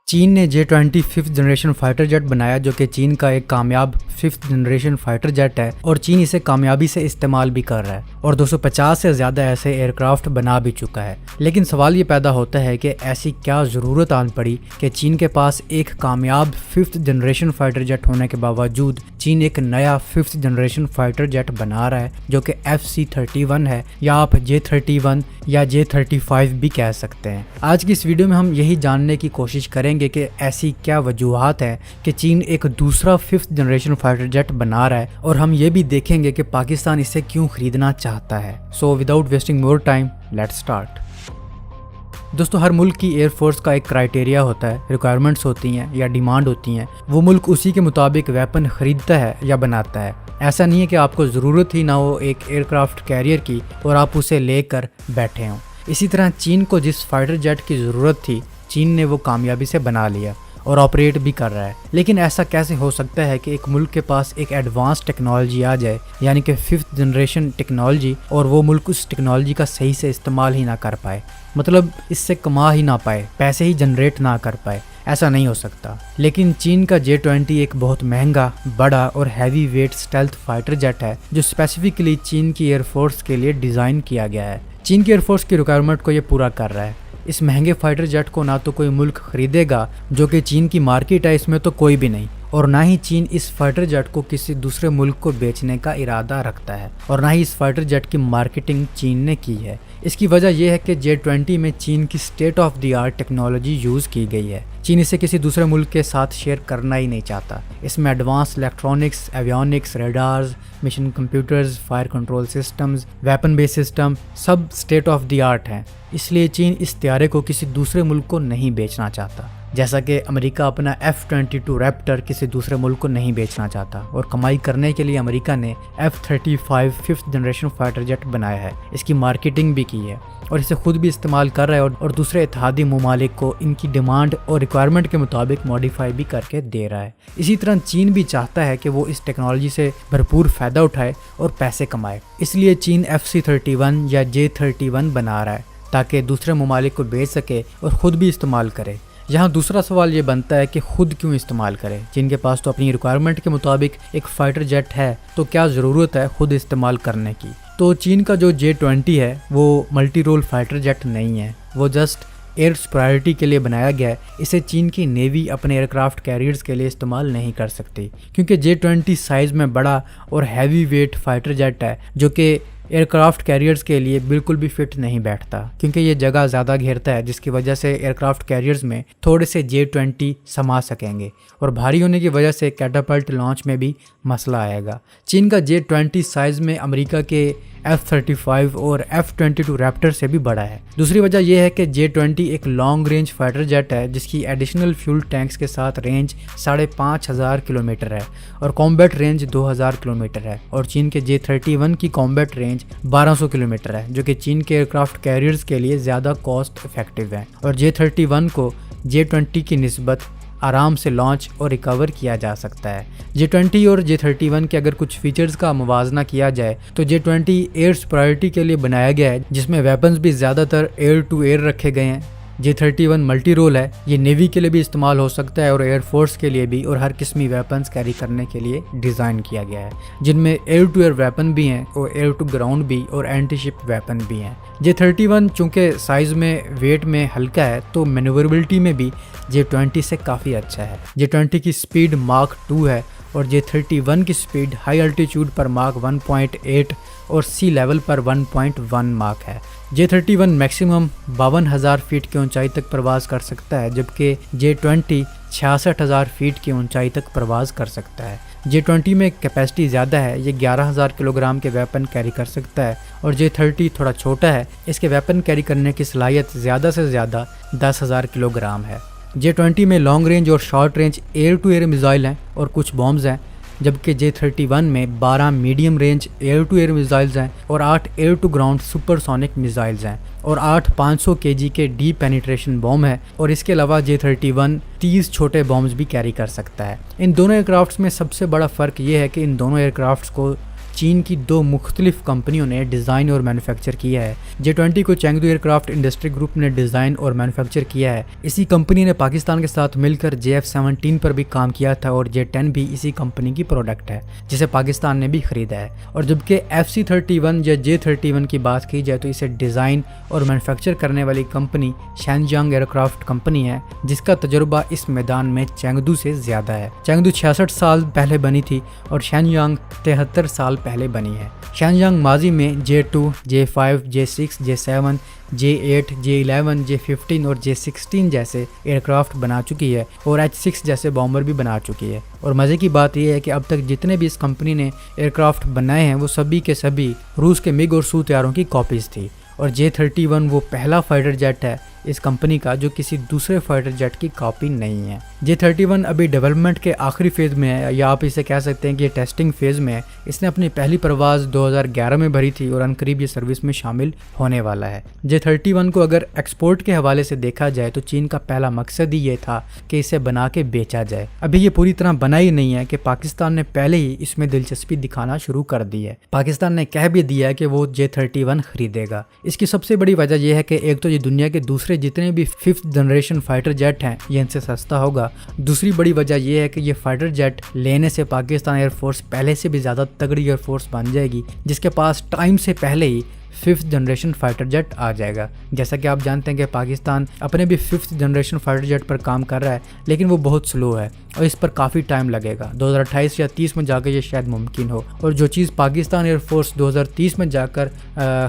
चीन ने J-20 fifth generation fighter jet बनाया जो कि चीन का एक कामयाब फिफ्थ जनरेशन फाइटर जेट है और चीन इसे कामयाबी से इस्तेमाल भी कर रहा है और 250 से ज़्यादा ऐसे एयरक्राफ्ट बना भी चुका है। लेकिन सवाल ये पैदा होता है कि ऐसी क्या ज़रूरत आन पड़ी कि चीन के पास एक कामयाब फिफ्थ जनरेशन फाइटर जेट होने के बावजूद चीन एक नया फिफ्थ जनरेशन फाइटर जेट बना रहा है जो कि FC-31 है, या आप J-31 या J-35 भी कह सकते हैं। आज की इस वीडियो में हम यही जानने की कोशिश करेंगे कि ऐसी क्या वजूहात है कि चीन एक दूसरा फिफ्थ जनरेशन फाइटर जेट बना रहा है, और हम ये भी देखेंगे कि पाकिस्तान इसे क्यों खरीदना चाहता है। So without wasting more time, let's start. दोस्तों, हर मुल्क की एयरफोर्स का एक क्राइटेरिया होता है, रिक्वायरमेंट्स होती हैं या डिमांड होती हैं। वो मुल्क उसी के मुताबिक वेपन खरीदता है या बनाता है। ऐसा नहीं है कि आपको ज़रूरत ही ना हो एक एयरक्राफ्ट कैरियर की और आप उसे लेकर बैठे हों। इसी तरह चीन को जिस फाइटर जेट की ज़रूरत थी, चीन ने वो कामयाबी से बना लिया और ऑपरेट भी कर रहा है। लेकिन ऐसा कैसे हो सकता है कि एक मुल्क के पास एक एडवांस टेक्नोलॉजी आ जाए, यानी कि फिफ्थ जनरेशन टेक्नोलॉजी, और वो मुल्क उस टेक्नोलॉजी का सही से इस्तेमाल ही ना कर पाए, मतलब इससे कमा ही ना पाए, पैसे ही जनरेट ना कर पाए? ऐसा नहीं हो सकता। लेकिन चीन का J-20 एक बहुत महंगा, बड़ा और heavy weight stealth fighter jet है जो स्पेसिफिकली चीन की एयरफोर्स के लिए डिज़ाइन किया गया है। चीन की एयरफोर्स की रिक्वायरमेंट को ये पूरा कर रहा है। इस महंगे फाइटर जेट को ना तो कोई मुल्क खरीदेगा, जो कि चीन की मार्केट है इसमें तो कोई भी नहीं, और ना ही चीन इस फाइटर जेट को किसी दूसरे मुल्क को बेचने का इरादा रखता है, और ना ही इस फाइटर जेट की मार्केटिंग चीन ने की है। इसकी वजह यह है कि J-20 में चीन की state of the art technology use की गई है। चीन इसे किसी दूसरे मुल्क के साथ शेयर करना ही नहीं चाहता। इसमें advance electronics, avionics, radars, mission computers, fire control systems, weapon base system सब स्टेट ऑफ द आर्ट हैं। इसलिए चीन इस तैयारे को किसी दूसरे मुल्क को नहीं बेचना चाहता, जैसा कि अमेरिका अपना F-22 रैप्टर किसी दूसरे मुल्क को नहीं बेचना चाहता। और कमाई करने के लिए अमेरिका ने F-35 fifth generation fighter jet बनाया है, इसकी मार्केटिंग भी की है और इसे खुद भी इस्तेमाल कर रहा है, और दूसरे इत्तेहादी ममालिक को इनकी डिमांड और रिक्वायरमेंट के मुताबिक मॉडिफाई भी करके दे रहा है। इसी तरह चीन भी चाहता है कि वो इस टेक्नोलॉजी से भरपूर फ़ायदा उठाए और पैसे कमाए। इसलिए चीन FC-31 या J-31 बना रहा है ताकि दूसरे ममालिक को बेच सके और ख़ुद भी इस्तेमाल करे। यहाँ दूसरा सवाल ये बनता है कि खुद क्यों इस्तेमाल करें? चीन के पास तो अपनी रिक्वायरमेंट के मुताबिक एक फ़ाइटर जेट है, तो क्या ज़रूरत है खुद इस्तेमाल करने की? तो चीन का जो J-20 है वो मल्टी रोल फाइटर जेट नहीं है, वो जस्ट एयर सुपरियॉरिटी के लिए बनाया गया है। इसे चीन की नेवी अपने एयरक्राफ्ट कैरियर्स के लिए इस्तेमाल नहीं कर सकती, क्योंकि J-20 साइज़ में बड़ा और हैवी वेट फाइटर जेट है जो कि एयरक्राफ्ट कैरियर्स के लिए बिल्कुल भी फिट नहीं बैठता, क्योंकि ये जगह ज़्यादा घेरता है, जिसकी वजह से एयरक्राफ्ट कैरियर्स में थोड़े से J-20 समा सकेंगे, और भारी होने की वजह से कैटापल्ट लॉन्च में भी मसला आएगा। चीन का J-20 साइज़ में अमेरिका के F-35 और F-22 रैप्टर से भी बड़ा है। दूसरी वजह यह है कि J-20 एक लॉन्ग रेंज फाइटर जेट है जिसकी एडिशनल फ्यूल टैंक्स के साथ रेंज 5,500 किलोमीटर है और कॉम्बैट रेंज 2,000 किलोमीटर है, और चीन के J-31 की कॉम्बैट रेंज 1,200 किलोमीटर है, जो कि चीन के एयरक्राफ्ट कैरियर्स के लिए ज़्यादा कॉस्ट इफेक्टिव है। और J-31 को J-20 की निस्बत आराम से लॉन्च और रिकवर किया जा सकता है। J-20 और J-31 के अगर कुछ फीचर्स का मुवाजना किया जाए तो J-20 एयर सुपरियॉरिटी के लिए बनाया गया है, जिसमें वेपन्स भी ज़्यादातर एयर टू एयर रखे गए हैं। J-31 मल्टी रोल है, ये नेवी के लिए भी इस्तेमाल हो सकता है और एयरफोर्स के लिए भी, और हर किस्मी वेपन्स कैरी करने के लिए डिज़ाइन किया गया है, जिनमें एयर टू एयर वेपन भी हैं और एयर टू ग्राउंड भी और एंटी शिप वेपन भी हैं। J-31 चूँकि साइज़ में, वेट में हल्का है, तो मैन्यूवरेबिलिटी में भी J-20 से काफ़ी अच्छा है। J-20 की स्पीड मार्क 2 है और J-31 की स्पीड हाई अल्टीट्यूड पर मार्क 1.8 और सी लेवल पर 1.1 मार्क है। J-31 मैक्सिमम 52,000 फीट की ऊंचाई तक प्रवास कर सकता है, जबकि J-20 66,000 फीट की ऊंचाई तक प्रवास कर सकता है। J-20 में कैपेसिटी ज़्यादा है, ये 11,000 किलोग्राम के वेपन कैरी कर सकता है, और J-30 थोड़ा छोटा है, इसके वेपन कैरी करने की सलाहियत ज़्यादा से ज़्यादा 10,000 किलोग्राम है। J-20 में लॉन्ग रेंज और short range air to air missile हैं और कुछ बॉम्ब्स हैं, जबकि J-31 में 12 medium range air to air missiles हैं और 8 air to ground supersonic missiles हैं और 8 500 kg के डीप पेनिट्रेशन बॉम्ब है, और इसके अलावा J-31 30 छोटे बॉम्ब्स भी कैरी कर सकता है। इन दोनों एयरक्राफ्ट्स में सबसे बड़ा फ़र्क ये है कि इन दोनों एयरक्राफ्ट्स को चीन की 2 मुख्तलिफ कंपनियों ने डिज़ाइन और मैन्युफैक्चर किया है। J-20 को चेंगदू एयरक्राफ्ट इंडस्ट्री ग्रुप ने डिज़ाइन और मैन्युफैक्चर किया है। इसी कंपनी ने पाकिस्तान के साथ मिलकर JF-17 पर भी काम किया था और J-10 भी इसी कंपनी की प्रोडक्ट है जिसे पाकिस्तान ने भी खरीदा है। और जबकि FC-31 या J-31 की बात की जाए तो इसे डिज़ाइन और मैन्युफैक्चर करने वाली कंपनी शैनजांग एयरक्राफ्ट कंपनी है, जिसका तजुर्बा इस मैदान में चेंगदू से ज़्यादा है। चेंगदू 66 साल पहले बनी थी और शैनजांग 73 साल पहले बनी है। शैनजांग माजी में J-2, J-5, J-6, J-7, J-8, J-11, J-15 और J-16 जैसे एयरक्राफ्ट बना चुकी है और H-6 जैसे बॉम्बर भी बना चुकी है। और मज़े की बात यह है कि अब तक जितने भी इस कंपनी ने एयरक्राफ्ट बनाए हैं वो सभी के सभी रूस के मिग और सू तैयारों की कॉपीज़ थी। और J-31 वो पहला फाइटर जेट है इस कंपनी का जो किसी दूसरे फाइटर जेट की कॉपी नहीं है। J-31 अभी डेवलपमेंट के आखिरी फेज़ में है, या आप इसे कह सकते हैं कि ये टेस्टिंग फेज़ में है। इसने अपनी पहली परवाज़ 2011 में भरी थी और अनकरीब ये सर्विस में शामिल होने वाला है। J-31 को अगर एक्सपोर्ट के हवाले से देखा जाए तो चीन का पहला मकसद ही ये था कि इसे बना के बेचा जाए। अभी ये पूरी तरह बना ही नहीं है कि पाकिस्तान ने पहले ही इसमें दिलचस्पी दिखाना शुरू कर दी है। पाकिस्तान ने कह भी दिया है कि वो J-31 खरीदेगा। इसकी सबसे बड़ी वजह यह है कि एक तो ये दुनिया के दूसरे जितने भी 5th जनरेशन फाइटर जेट हैं ये इनसे सस्ता होगा। दूसरी बड़ी वजह यह है कि ये फाइटर जेट लेने से पाकिस्तान एयरफोर्स पहले से भी ज़्यादा तगड़ी एयरफोर्स बन जाएगी, जिसके पास टाइम से पहले ही 5th जनरेशन फाइटर जेट आ जाएगा। जैसा कि आप जानते हैं कि पाकिस्तान अपने भी 5th जनरेशन फाइटर जेट पर काम कर रहा है, लेकिन वो बहुत स्लो है और इस पर काफ़ी टाइम लगेगा। 2028 या 30 में जाकर ये शायद मुमकिन हो। और जो चीज़ पाकिस्तान एयरफोर्स 2030 में जाकर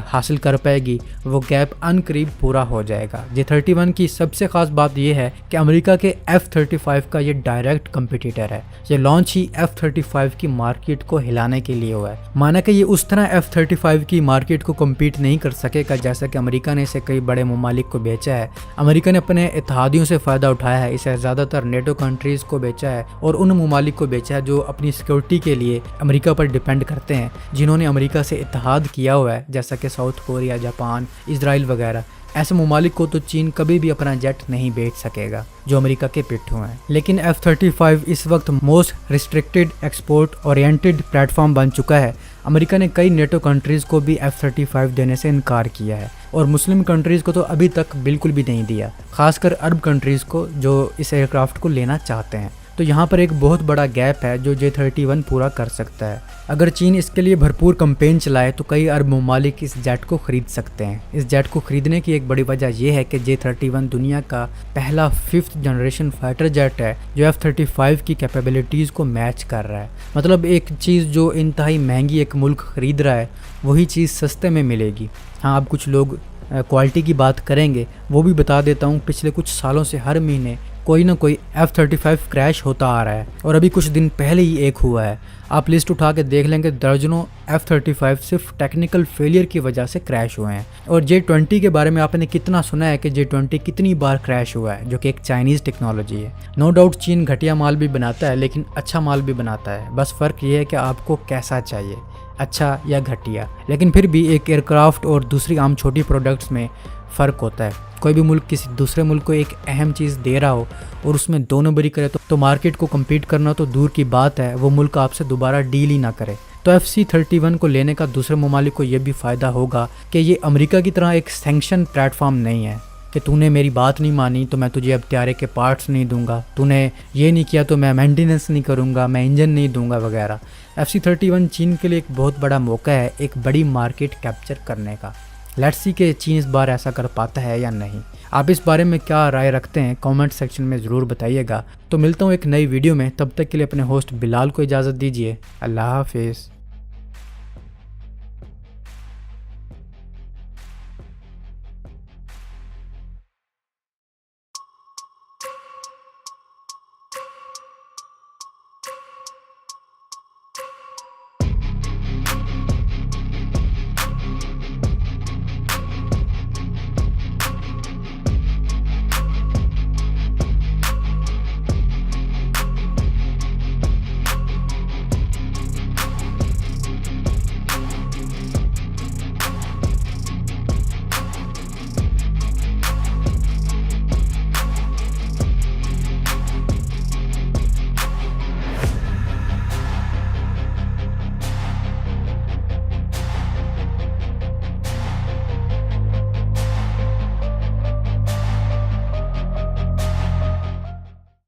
हासिल कर पाएगी वो गैप अनकरीब पूरा हो जाएगा। J-31 की सबसे ख़ास बात यह है कि अमेरिका के F-35 का ये डायरेक्ट कंपिटिटर है। ये लॉन्च ही F-35 की मार्केट को हिलाने के लिए हुआ है। माना कि ये उस तरह F-35 की मार्केट को कम्पीट नहीं कर सकेगा जैसा कि अमेरिका ने इसे कई बड़े ममालिक को बेचा है। अमेरिका ने अपने इत्तेहादियों से फ़ायदा उठाया है, इसे ज़्यादातर नेटो कंट्रीज़ को बेचा है और उन ममालिक को बेचा है जो अपनी सिक्योरिटी के लिए अमेरिका पर डिपेंड करते हैं, जिन्होंने अमेरिका से इत्तेहाद किया हुआ है, जैसा कि साउथ कोरिया, जापान, इजराइल वगैरह। ऐसे ममालिक को तो चीन कभी भी अपना जेट नहीं बेच सकेगा जो अमेरिका के पिट्ठू हैं। लेकिन F-35 इस वक्त most restricted export oriented platform बन चुका है। अमेरिका ने कई नेटो कंट्रीज़ को भी F-35 देने से इनकार किया है और मुस्लिम कंट्रीज़ को तो अभी तक बिल्कुल भी नहीं दिया, खासकर अरब कंट्रीज़ को जो इस एयरक्राफ्ट को लेना चाहते हैं। तो यहाँ पर एक बहुत बड़ा गैप है जो J-31 पूरा कर सकता है। अगर चीन इसके लिए भरपूर कैंपेन चलाए तो कई अरब ममालिक इस जेट को ख़रीद सकते हैं। इस जेट को ख़रीदने की एक बड़ी वजह यह है कि J-31 दुनिया का पहला 5th जनरेशन फाइटर जेट है जो F-35 की कैपेबिलिटीज़ को मैच कर रहा है। मतलब एक चीज़ जो इंतहाई महंगी एक मुल्क ख़रीद रहा है वही चीज़ सस्ते में मिलेगी। हाँ, अब कुछ लोग क्वालिटी की बात करेंगे, वो भी बता देता हूँ। पिछले कुछ सालों से हर महीने कोई ना कोई F-35 क्रैश होता आ रहा है और अभी कुछ दिन पहले ही एक हुआ है। आप लिस्ट उठा के देख लेंगे, दर्जनों F-35 सिर्फ टेक्निकल फेलियर की वजह से क्रैश हुए हैं। और J-20 के बारे में आपने कितना सुना है कि J-20 कितनी बार क्रैश हुआ है, जो कि एक चाइनीज़ टेक्नोलॉजी है। नो डाउट चीन घटिया माल भी बनाता है लेकिन अच्छा माल भी बनाता है। बस फ़र्क ये है कि आपको कैसा चाहिए, अच्छा या घटिया। लेकिन फिर भी एक एयरक्राफ्ट और दूसरी आम छोटी प्रोडक्ट्स में फ़र्क होता है। कोई भी मुल्क किसी दूसरे मुल्क को एक अहम चीज़ दे रहा हो और उसमें 2 नंबरी करे तो मार्केट को कम्पीट करना तो दूर की बात है, वो मुल्क आपसे दोबारा डील ही ना करे। तो FC-31 को लेने का दूसरे ममालिक को ये भी फ़ायदा होगा कि ये अमेरिका की तरह एक सैंक्शन प्लेटफॉर्म नहीं है कि तूने मेरी बात नहीं मानी तो मैं तुझे अब त्यारे के पार्ट्स नहीं दूंगा, तूने ये नहीं किया तो मैं मेंटेनेंस नहीं करूंगा, मैं इंजन नहीं दूंगा वगैरह। FC-31 चीन के लिए एक बहुत बड़ा मौका है एक बड़ी मार्केट कैप्चर करने का। लेट्स सी कि चीन इस बार ऐसा कर पाता है या नहीं। आप इस बारे में क्या राय रखते हैं कमेंट सेक्शन में ज़रूर बताइएगा। तो मिलता हूँ एक नई वीडियो में, तब तक के लिए अपने होस्ट बिलाल को इजाज़त दीजिए। अल्लाह हाफिज़।